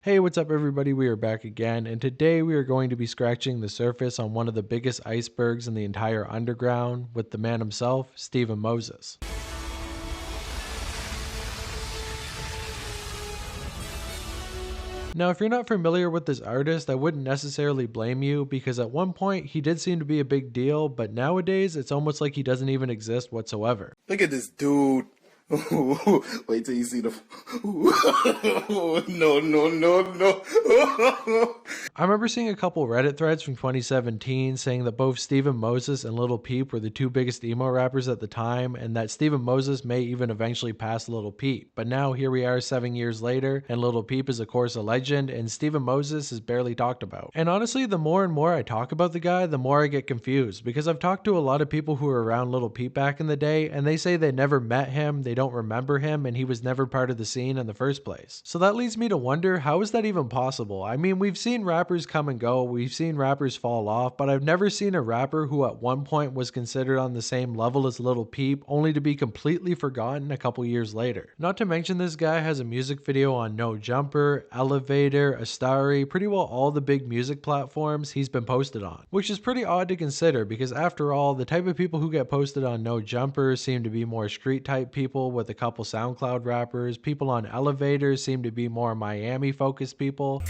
Hey, what's up everybody? We are back again, and today we are going to be scratching the surface on one of the biggest icebergs in the entire underground with the man himself, Stephen Moses. Now, if you're not familiar with this artist, I wouldn't necessarily blame you because at one point he did seem to be a big deal, but nowadays it's almost like he doesn't even exist whatsoever. Look at this dude. Wait till you see the. No, no, no, no. I remember seeing a couple Reddit threads from 2017 saying that both Stephen Moses and Lil Peep were the two biggest emo rappers at the time, and that Stephen Moses may even eventually pass Lil Peep. But now here we are 7 years later, and Lil Peep is of course a legend, and Stephen Moses is barely talked about. And honestly, the more and more I talk about the guy, the more I get confused, because I've talked to a lot of people who were around Lil Peep back in the day, and they say they never met him, they don't remember him, and he was never part of the scene in the first place. So that leads me to wonder, how is that even possible? I mean, we've seen rappers come and go, we've seen rappers fall off, but I've never seen a rapper who at one point was considered on the same level as Lil Peep only to be completely forgotten a couple years later. Not to mention, this guy has a music video on No Jumper, Elevator, Astari, pretty well all the big music platforms he's been posted on, which is pretty odd to consider because after all, the type of people who get posted on No Jumper seem to be more street type people with a couple SoundCloud rappers. People on Elevator seem to be more Miami focused people.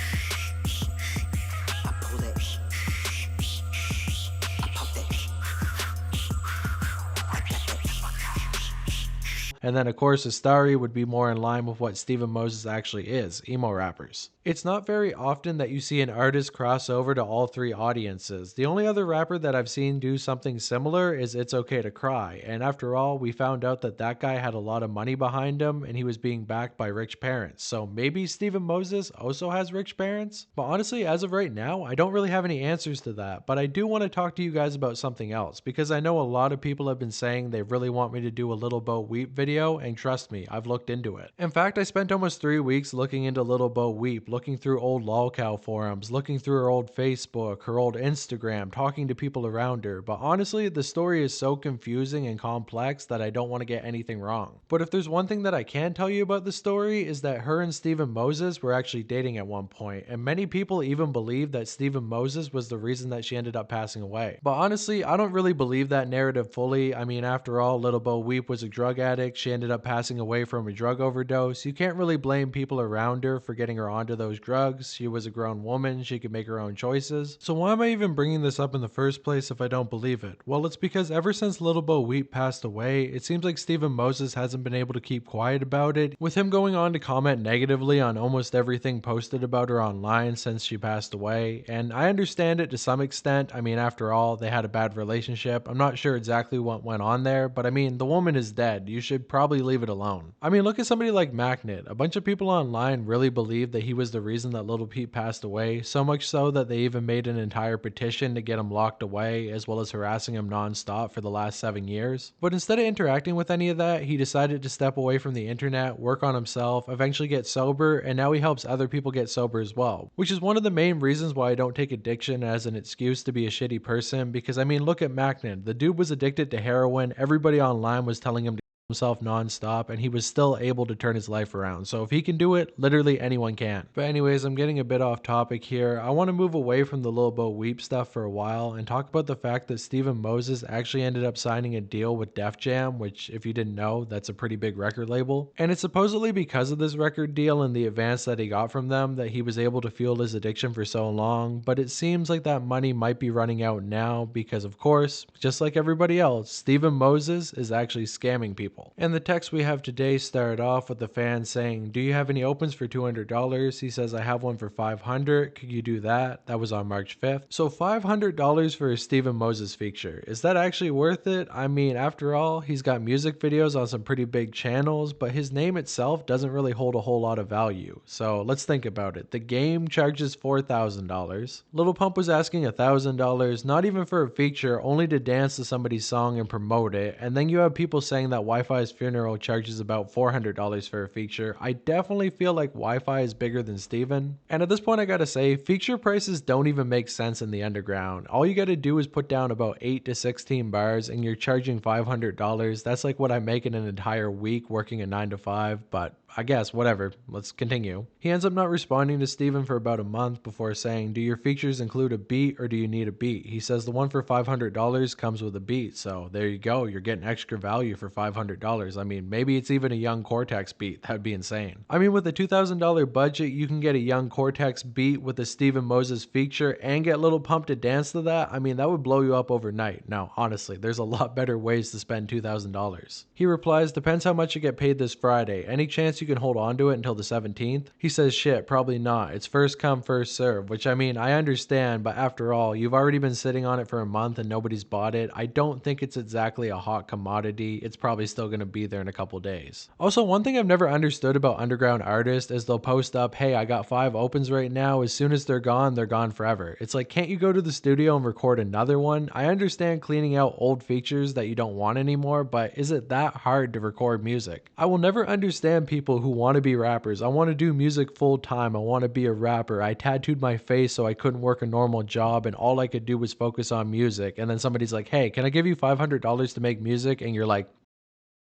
And then of course Astari would be more in line with what Stephen Moses actually is, emo rappers. It's not very often that you see an artist cross over to all three audiences. The only other rapper that I've seen do something similar is It's Okay to Cry, and after all, we found out that that guy had a lot of money behind him and he was being backed by rich parents. So maybe Stephen Moses also has rich parents? But honestly, as of right now, I don't really have any answers to that, but I do want to talk to you guys about something else because I know a lot of people have been saying they really want me to do a Little Bo Weep video, and trust me, I've looked into it. In fact, I spent almost 3 weeks looking into Little Bo Weep, looking through old lolcow forums, looking through her old Facebook, her old Instagram, talking to people around her, but honestly, the story is so confusing and complex that I don't want to get anything wrong. But if there's one thing that I can tell you about the story is that her and Stephen Moses were actually dating at one point, and many people even believe that Stephen Moses was the reason that she ended up passing away. But honestly, I don't really believe that narrative fully. I mean, after all, Little Bo Weep was a drug addict, she ended up passing away from a drug overdose. You can't really blame people around her for getting her onto those drugs. She was a grown woman, she could make her own choices. So why am I even bringing this up in the first place if I don't believe it? Well, it's because ever since Little Bo Weep passed away, it seems like Stephen Moses hasn't been able to keep quiet about it, with him going on to comment negatively on almost everything posted about her online since she passed away. And I understand it to some extent. I mean, after all, they had a bad relationship. I'm not sure exactly what went on there, but I mean, the woman is dead. You should probably leave it alone. I mean, look at somebody like Magnet. A bunch of people online really believed that he was the reason that Lil Peep passed away, so much so that they even made an entire petition to get him locked away, as well as harassing him non-stop for the last 7 years. But instead of interacting with any of that, he decided to step away from the internet, work on himself, eventually get sober, and now he helps other people get sober as well, which is one of the main reasons why I don't take addiction as an excuse to be a shitty person, because I mean, look at Magnet. The dude was addicted to heroin, everybody online was telling him to himself non-stop, and he was still able to turn his life around. So if he can do it, literally anyone can. But anyways, I'm getting a bit off topic here. I want to move away from the Lil Bo Weep stuff for a while and talk about the fact that Stephen Moses actually ended up signing a deal with Def Jam, which if you didn't know, that's a pretty big record label. And it's supposedly because of this record deal and the advance that he got from them that he was able to fuel his addiction for so long, but it seems like that money might be running out now because of course, just like everybody else, Stephen Moses is actually scamming people. And the text we have today started off with the fan saying, "Do you have any opens for $200? He says, "I have one for $500. Could you do that?" That was on March 5th. So $500 for a Stephen Moses feature. Is that actually worth it? I mean, after all, he's got music videos on some pretty big channels, but his name itself doesn't really hold a whole lot of value. So let's think about it. The game charges $4,000. Lil Pump was asking $1,000, not even for a feature, only to dance to somebody's song and promote it. And then you have people saying that Wi-Fi Wi-Fi's funeral charges about $400 for a feature, I definitely feel like Wi-Fi is bigger than Steven. And at this point I gotta say, feature prices don't even make sense in the underground. All you gotta do is put down about 8 to 16 bars and you're charging $500. That's like what I make in an entire week working a 9 to 5, but I guess, whatever, let's continue. He ends up not responding to Steven for about a month before saying, do your features include a beat or do you need a beat? He says the one for $500 comes with a beat, so there you go, you're getting extra value for $500. I mean, maybe it's even a Young Cortex beat, that'd be insane. I mean, with a $2,000 budget, you can get a Young Cortex beat with a Steven Moses feature and get Lil Pump to dance to that. I mean, that would blow you up overnight. Now, honestly, there's a lot better ways to spend $2,000. He replies, depends how much you get paid this Friday. Any chance you can hold on to it until the 17th? He says, shit, probably not. It's first come, first serve, which I mean, I understand, but after all, you've already been sitting on it for a month and nobody's bought it. I don't think it's exactly a hot commodity. It's probably still going to be there in a couple days. Also, one thing I've never understood about underground artists is they'll post up, hey, I got 5 opens right now. As soon as they're gone forever. It's like, can't you go to the studio and record another one? I understand cleaning out old features that you don't want anymore, but is it that hard to record music? I will never understand people who want to be rappers. I want to do music full time. I want to be a rapper. I tattooed my face so I couldn't work a normal job and all I could do was focus on music. And then somebody's like, hey, can I give you $500 to make music? And you're like,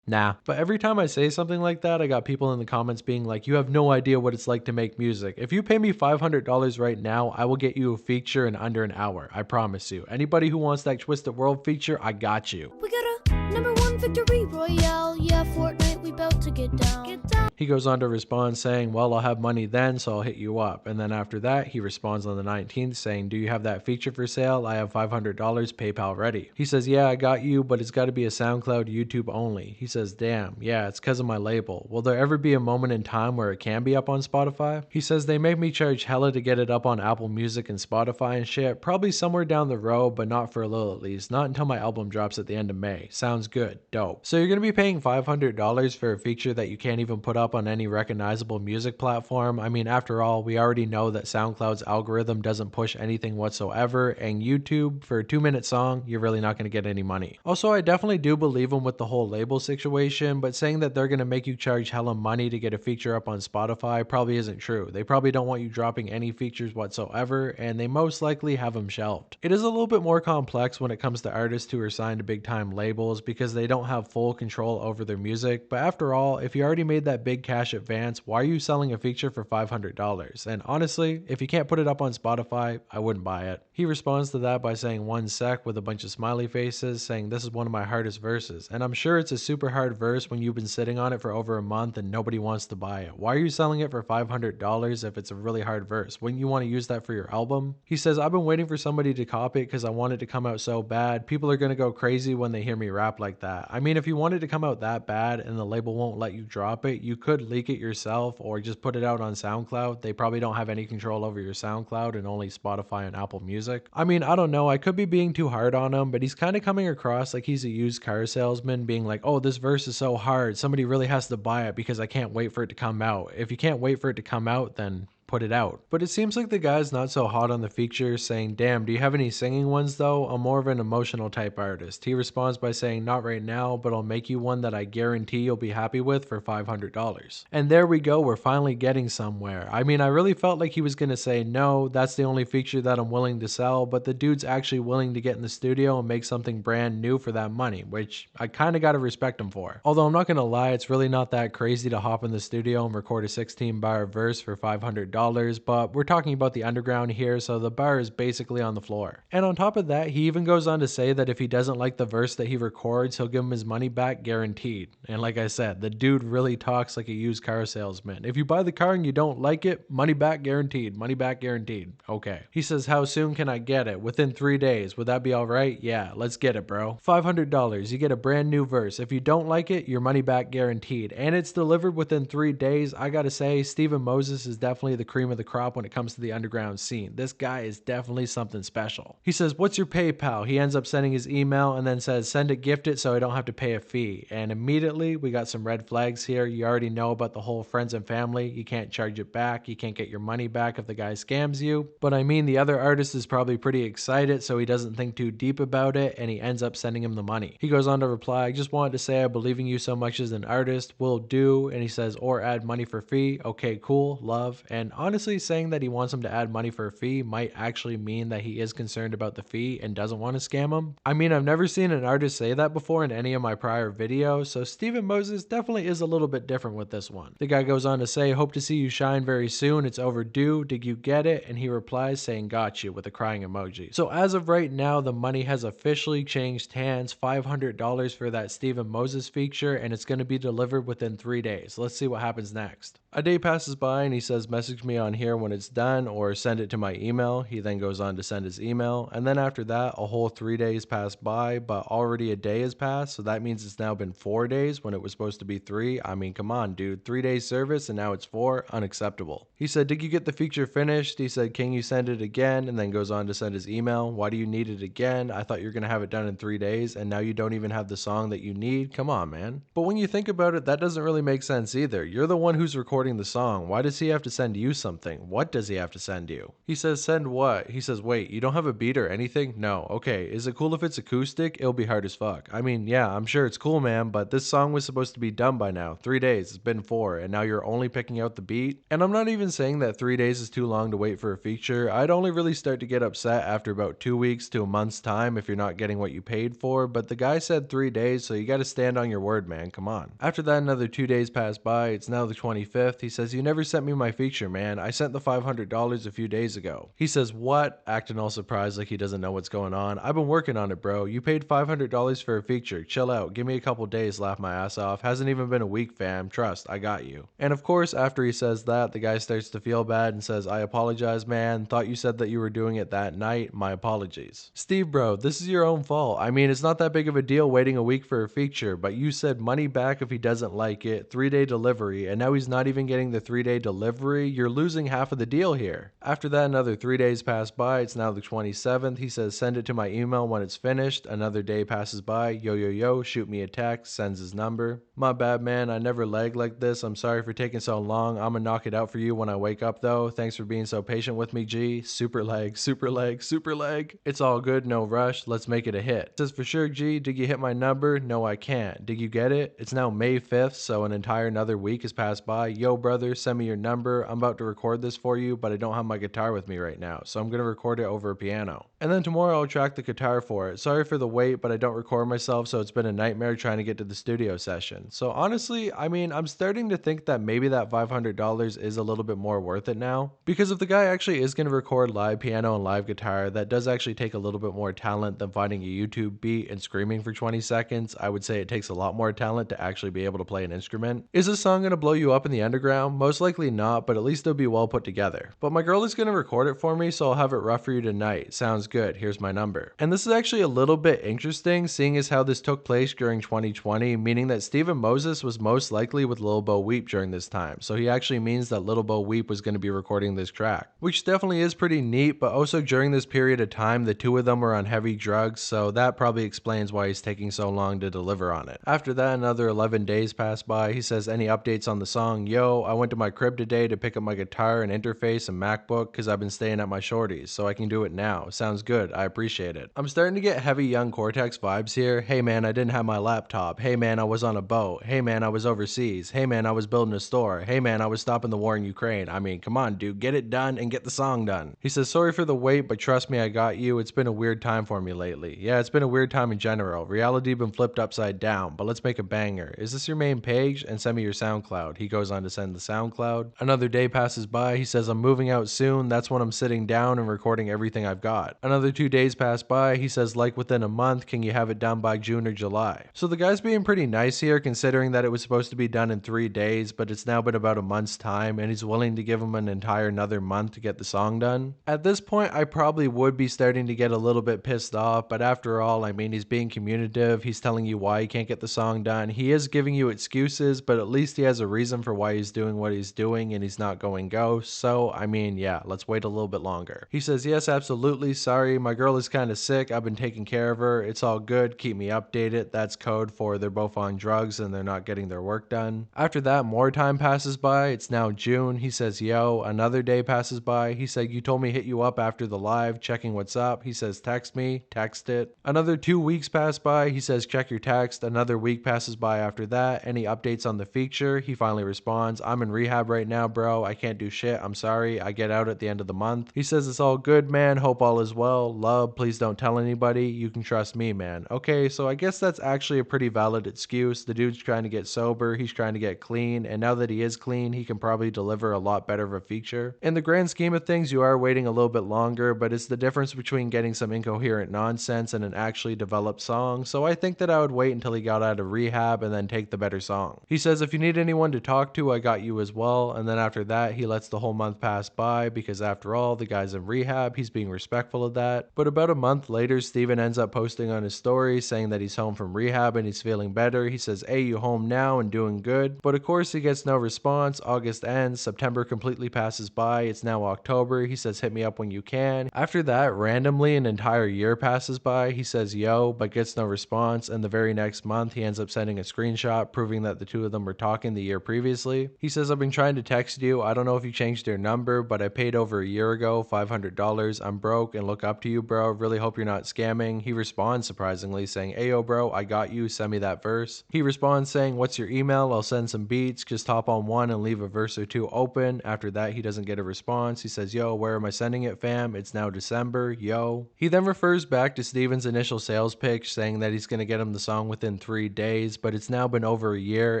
nah. But every time I say something like that, I got people in the comments being like, you have no idea what it's like to make music. If you pay me $500 right now, I will get you a feature in under an hour. I promise you. Anybody who wants that Twisted World feature, I got you. We got a #1 victory royale. Yeah, Fortnite, we bout to get down. Get down. He goes on to respond saying, well, I'll have money then, so I'll hit you up. And then after that, he responds on the 19th saying, do you have that feature for sale? I have $500 PayPal ready. He says, yeah, I got you, but it's got to be a SoundCloud YouTube only. He says, damn, yeah, it's because of my label. Will there ever be a moment in time where it can be up on Spotify? He says, they make me charge hella to get it up on Apple Music and Spotify and shit. Probably somewhere down the road, but not for a little at least. Not until my album drops at the end of May. Sounds good. Dope. So you're going to be paying $500 for a feature that you can't even put up on any recognizable music platform. I mean, after all, we already know that SoundCloud's algorithm doesn't push anything whatsoever, and YouTube, for a 2-minute song, you're really not going to get any money. Also, I definitely do believe him with the whole label situation, but saying that they're going to make you charge hella money to get a feature up on Spotify probably isn't true. They probably don't want you dropping any features whatsoever, and they most likely have them shelved. It is a little bit more complex when it comes to artists who are signed to big time labels because they don't have full control over their music, but after all, if you already made that big cash advance, why are you selling a feature for $500? And honestly, if you can't put it up on Spotify, I wouldn't buy it. He responds to that by saying 1 sec with a bunch of smiley faces, saying this is one of my hardest verses. And I'm sure it's a super hard verse when you've been sitting on it for over a month and nobody wants to buy it. Why are you selling it for $500 if it's a really hard verse? Wouldn't you want to use that for your album? He says, I've been waiting for somebody to copy it because I want it to come out so bad. People are going to go crazy when they hear me rap like that. I mean, if you want it to come out that bad and the label won't let you drop it, you could leak it yourself or just put it out on SoundCloud. They probably don't have any control over your SoundCloud and only Spotify and Apple Music. I mean, I don't know. I could be being too hard on him, but he's kind of coming across like he's a used car salesman being like, oh, this verse is so hard. Somebody really has to buy it because I can't wait for it to come out. If you can't wait for it to come out, then put it out. But it seems like the guy's not so hot on the feature, saying, damn, do you have any singing ones though? I'm more of an emotional type artist. He responds by saying, not right now, but I'll make you one that I guarantee you'll be happy with for $500. And there we go, we're finally getting somewhere. I mean, I really felt like he was gonna say, no, that's the only feature that I'm willing to sell, but the dude's actually willing to get in the studio and make something brand new for that money, which I kinda gotta respect him for. Although I'm not gonna lie, it's really not that crazy to hop in the studio and record a 16-bar verse for $500, but we're talking about the underground here, so the bar is basically on the floor. And on top of that, he even goes on to say that if he doesn't like the verse that he records, he'll give him his money back guaranteed. And like I said, the dude really talks like a used car salesman. If you buy the car and you don't like it, money back guaranteed, money back guaranteed. Okay. He says, how soon can I get it? Within 3 days. Would that be all right? Yeah, let's get it, bro. $500, you get a brand new verse. If you don't like it, your money back guaranteed. And it's delivered within 3 days. I gotta say, Steven Moses is definitely the cream of the crop when it comes to the underground scene. This guy is definitely something special. He says, "What's your PayPal?" He ends up sending his email and then says, "Send it, gift it so I don't have to pay a fee." And immediately we got some red flags here. You already know about the whole friends and family. You can't charge it back. You can't get your money back if the guy scams you. But I mean, the other artist is probably pretty excited, so he doesn't think too deep about it, and he ends up sending him the money. He goes on to reply, "I just wanted to say I believe in you so much as an artist. Will do." And he says, "Or add money for fee." Okay, cool, love. And honestly, saying that he wants him to add money for a fee might actually mean that he is concerned about the fee and doesn't want to scam him. I mean, I've never seen an artist say that before in any of my prior videos, so Steven Moses definitely is a little bit different with this one. The guy goes on to say, "Hope to see you shine very soon. It's overdue. Did you get it?" And he replies saying, "Got you," with a crying emoji. So as of right now, the money has officially changed hands. $500 for that Steven Moses feature, and it's going to be delivered within 3 days. Let's see what happens next. A day passes by and he says, "Message me on here when it's done or send it to my email." He then goes on to send his email, and then after that a whole 3 days pass by, but already a day has passed, so that means it's now been 4 days when it was supposed to be 3. I mean, come on dude, 3 days service and now it's 4. Unacceptable. He said, "Did you get the feature finished?" He said, "Can you send it again?" And then goes on to send his email. "Why do you need it again? I thought you were going to have it done in 3 days and now you don't even have the song that you need. Come on, man." But when you think about it, that doesn't really make sense either. You're the one who's recording the song. Why does he have to send you something? What does he have to send you? He says, "Send what?" He says, "Wait, you don't have a beat or anything?" "No." "Okay, is it cool if it's acoustic? It'll be hard as fuck." I mean, yeah, I'm sure it's cool, man, but this song was supposed to be done by now. 3 days, it's been 4, and now you're only picking out the beat? And I'm not even saying that 3 days is too long to wait for a feature. I'd only really start to get upset after about 2 weeks to a month's time if you're not getting what you paid for, but the guy said 3 days, so you gotta stand on your word, man, come on. After that, another 2 days pass by. It's now the 25th. He says, "You never sent me my feature, man. I sent the $500 a few days ago." He says, "What?" Acting all surprised like he doesn't know what's going on. "I've been working on it, bro. You paid $500 for a feature. Chill out. Give me a couple days." Laugh my ass off. "Hasn't even been a week, fam. Trust, I got you." And of course, after he says that, the guy starts to feel bad and says, "I apologize, man. Thought you said that you were doing it that night. My apologies." "Steve, bro, this is your own fault. I mean, it's not that big of a deal waiting a week for a feature, but you said money back if he doesn't like it, 3-day delivery, and now he's not even getting the 3-day delivery. You're losing half of the deal here." After that, another 3 days pass by. It's now the 27th. He says, "Send it to my email when it's finished." Another day passes by. "Yo, yo, yo, shoot me a text." Sends his number. "My bad, man. I never lag like this. I'm sorry for taking so long. I'm gonna knock it out for you when I wake up, though. Thanks for being so patient with me, G. Super lag, super lag, super lag. It's all good, no rush. Let's make it a hit." Says, "For sure, G. Did you hit my number?" "No, I can't." "Did you get it?" It's now May 5th, so an entire another week has passed by. "Yo, brother, send me your number. I'm about to record this for you, but I don't have my guitar with me right now, so I'm gonna record it over a piano. And then tomorrow I'll track the guitar for it. Sorry for the wait, but I don't record myself, so it's been a nightmare trying to get to the studio session." So honestly, I mean, I'm starting to think that maybe that $500 is a little bit more worth it now. Because if the guy actually is gonna record live piano and live guitar, that does actually take a little bit more talent than finding a YouTube beat and screaming for 20 seconds. I would say it takes a lot more talent to actually be able to play an instrument. Is this song gonna blow you up in the underground? Most likely not, but at least it'll be well put together. But my girl is gonna record it for me, so I'll have it rough for you tonight. Sounds good. Here's my number. And this is actually a little bit interesting, seeing as how this took place during 2020, meaning that Steven Moses was most likely with Lil Bo Weep during this time. So he actually means that Lil Bo Weep was going to be recording this track, which definitely is pretty neat, but also during this period of time, the two of them were on heavy drugs, so that probably explains why he's taking so long to deliver on it. After that, another 11 days pass by. He says, "Any updates on the song?" "Yo, I went to my crib today to pick up my guitar and interface and MacBook because I've been staying at my shorties, so I can do it now. Sounds good. I appreciate it." I'm starting to get heavy Young Cortex vibes here. "Hey man, I didn't have my laptop. Hey man, I was on a boat. Hey man, I was overseas. Hey man, I was building a store. Hey man, I was stopping the war in Ukraine." I mean, come on, dude, get it done and get the song done. He says, "Sorry for the wait, but trust me, I got you. It's been a weird time for me lately." Yeah, it's been a weird time in general. Reality been flipped upside down, but let's make a banger. Is this your main page? And send me your SoundCloud. He goes on to send the SoundCloud. Another day passes by. He says, "I'm moving out soon. That's when I'm sitting down and recording everything I've got." Another 2 days pass by. He says, "Like within a month, can you have it done by June or July?" So the guy's being pretty nice here, considering that it was supposed to be done in 3 days, but it's now been about a month's time, and he's willing to give him an entire another month to get the song done. At this point, I probably would be starting to get a little bit pissed off, but after all, I mean, he's being communicative, he's telling you why he can't get the song done, he is giving you excuses, but at least he has a reason for why he's doing what he's doing, and he's not going ghost. So, I mean, yeah, let's wait a little bit longer. He says, yes, absolutely, sorry, my girl is kind of sick, I've been taking care of her, it's all good, keep me updated. That's code for they're both on drugs and they're not getting their work done. After that, more time passes by. It's now June. He says, yo. Another day passes by. He said, you told me hit you up after the live, checking what's up. He says, text me, text it. Another 2 weeks pass by. He says, check your text. Another week passes by after that. Any updates on the feature? He finally responds, I'm in rehab right now, bro. I can't do shit. I'm sorry. I get out at the end of the month. He says, it's all good, man. Hope all is well. Love, please don't tell anybody. You can trust me, man. Okay, so I guess that's actually a pretty valid excuse. The dude's trying to get sober, he's trying to get clean, and now that he is clean, he can probably deliver a lot better of a feature. In the grand scheme of things, you are waiting a little bit longer, but it's the difference between getting some incoherent nonsense and an actually developed song, so I think that I would wait until he got out of rehab and then take the better song. He says, if you need anyone to talk to, I got you as well, and then after that, he lets the whole month pass by, because after all, the guy's in rehab, he's being respectful of that. But about a month later, Steven ends up posting on his story saying that he's home from rehab and he's feeling better. He says, hey, you home now and doing good? But of course, he gets no response. August ends, September completely passes by, it's now October. He says, hit me up when you can. After that, randomly an entire year passes by. He says, yo, but gets no response, and the very next month, he ends up sending a screenshot proving that the two of them were talking the year previously. He says, I've been trying to text you, I don't know if you changed your number, but I paid over a year ago, $500, I'm broke and look up to you, bro, really hope you're not scamming. He responds surprisingly saying, ayo bro, I got you, send me that verse. He responds saying, what's your email, I'll send some beats, just hop on one and leave a verse or two open. After that, he doesn't get a response. He says, yo, where am I sending it, fam? It's now December, yo. He then refers back to Steven's initial sales pitch saying that he's going to get him the song within 3 days, but it's now been over a year.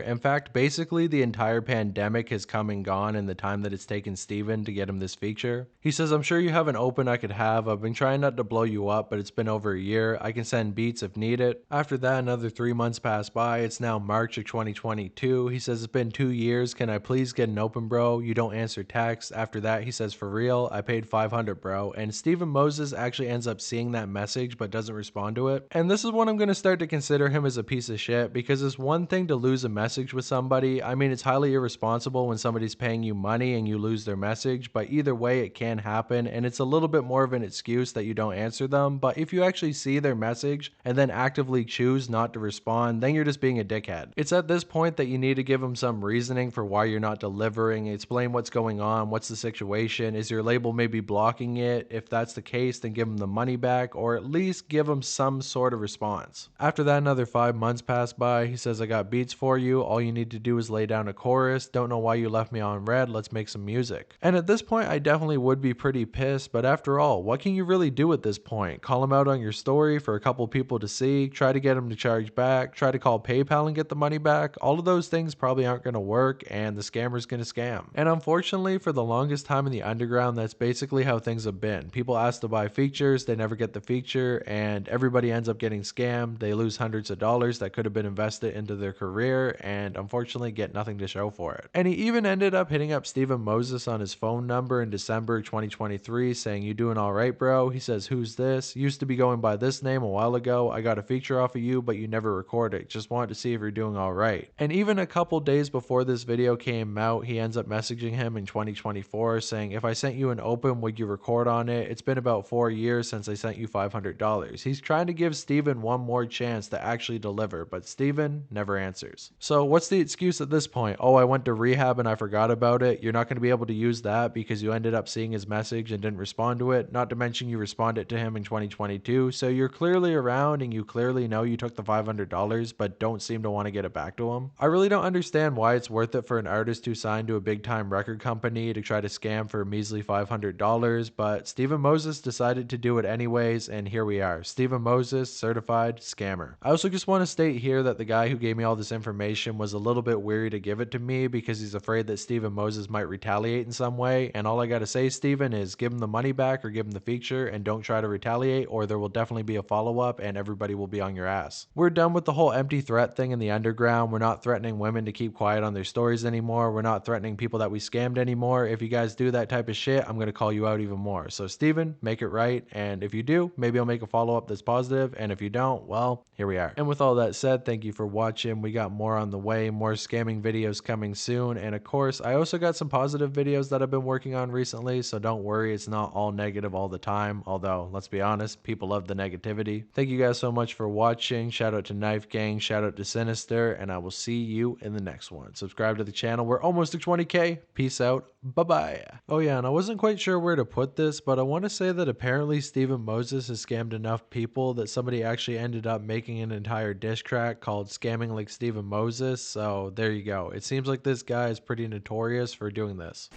In fact, basically the entire pandemic has come and gone in the time that it's taken Steven to get him this feature. He says, I'm sure you have an open I could have, I've been trying not to blow you up, but it's been over a year, I can send beats if needed. After that, another 3 months pass by, it's now March of 2022. He says, it's been 2 years, can I please get an open, bro? You don't answer text. After that, he says, for real, I paid $500, bro. And Steven Moses actually ends up seeing that message but doesn't respond to it. And this is when I'm going to start to consider him as a piece of shit, because it's one thing to lose a message with somebody. I mean, it's highly irresponsible when somebody's paying you money and you lose their message, but either way, it can happen, and it's a little bit more of an excuse that you don't answer them. But if you actually see their message and then actively choose not to respond, then you're just being a dickhead. It's at this point that you need to give them some reasoning for why you're not delivering, explain what's going on, what's the situation, is your label maybe blocking it? If that's the case, then give them the money back, or at least give them some sort of response. After that, another 5 months pass by. He says, I got beats for you, all you need to do is lay down a chorus, don't know why you left me on red, let's make some music. And at this point, I definitely would be pretty pissed, but after all, what can you really do at this point? Call him out on your story for a couple people to see, try to get him to charge back, try to call PayPal and get the money back? All of those things probably aren't going to work, and the scammer's going to scam. And unfortunately, for the longest time in the underground, that's basically how things have been. People ask to buy features, they never get the feature, and everybody ends up getting scammed. They lose hundreds of dollars that could have been invested into their career, and unfortunately get nothing to show for it. And he even ended up hitting up Steven Moses on his phone number in December 2023 saying, you doing alright, bro? He says, who's this? Used to be going by this name a while ago. I got a feature off of you, but you never recorded. Just wanted to see if you're doing alright. And even a couple days before this video came out, he ends up messaging him in 2024 saying, if I sent you an open, would you record on it? It's been about 4 years since I sent you $500. He's trying to give Steven one more chance to actually deliver, but Steven never answers. So what's the excuse at this point? Oh, I went to rehab and I forgot about it. You're not going to be able to use that because you ended up seeing his message and didn't respond to it. Not to mention you responded to him in 2022. So you're clearly around and you clearly know you took the $500 but don't seem to want to get it back to him. I really don't understand why it's worth it for an artist to sign to a big time record company to try to scam for a measly $500, but Steven Moses decided to do it anyways, and here we are. Steven Moses, certified scammer. I also just want to state here that the guy who gave me all this information was a little bit weary to give it to me because he's afraid that Steven Moses might retaliate in some way, and all I gotta say, Steven, is give him the money back or give him the feature and don't try to retaliate, or there will definitely be a follow-up and everybody will be on your ass. We're done with the whole empty threat thing in the the underground. We're not threatening women to keep quiet on their stories anymore. We're not threatening people that we scammed anymore. If you guys do that type of shit, I'm going to call you out even more. So Steven, make it right. And if you do, maybe I'll make a follow-up that's positive. And if you don't, well, here we are. And with all that said, thank you for watching. We got more on the way, more scamming videos coming soon. And of course, I also got some positive videos that I've been working on recently. So don't worry, it's not all negative all the time. Although, let's be honest, people love the negativity. Thank you guys so much for watching. Shout out to Knife Gang, shout out to Sinister, and I will see you in the next one. Subscribe to the channel. We're almost to 20K. Peace out. Bye-bye. Oh yeah, and I wasn't quite sure where to put this, but I want to say that apparently Steven Moses has scammed enough people that somebody actually ended up making an entire diss track called Scamming Like Steven Moses. So there you go. It seems like this guy is pretty notorious for doing this.